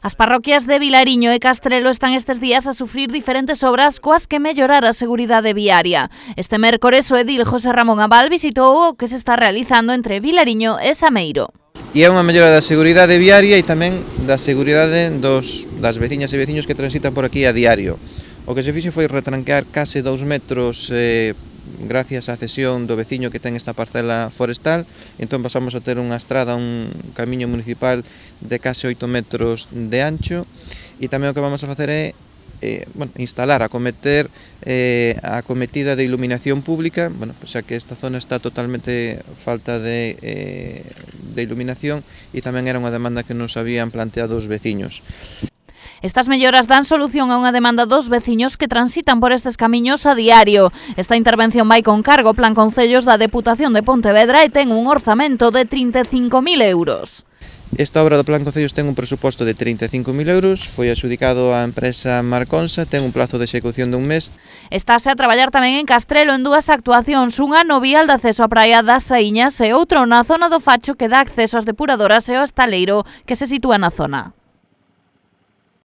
As parroquias de Vilariño e Castrelo están estes días a sufrir diferentes obras coas que mellorar a seguridade viaria. Este mércores o edil José Ramón Abal visitou o que se está realizando entre Vilariño e Sameiro. E é unha mellora da seguridade viaria e tamén da seguridade das veciñas e veciños que transitan por aquí a diario. O que se fixo foi retranquear case 2 metros gracias á cesión do veciño que ten esta parcela forestal. Entón pasamos a ter unha estrada, un camiño municipal de case 8 metros de ancho, e tamén o que vamos a facer é instalar, acometer a acometida de iluminación pública, xa que esta zona está totalmente falta de iluminación, e tamén era unha demanda que nos habían planteado os veciños. Estas melloras dan solución a unha demanda dos veciños que transitan por estes camiños a diario. Esta intervención vai con cargo Plan Concellos da Deputación de Pontevedra e ten un orzamento de 35.000 euros. Esta obra do Plan Concellos ten un presuposto de 35.000 euros, foi adxudicado á empresa Marconsa, ten un plazo de execución dun mes. Estáse a traballar tamén en Castrelo en dúas actuacións, unha no vial de acceso á praia das Saíñas e outro na zona do Facho que dá acceso ás depuradoras e ao estaleiro que se sitúa na zona.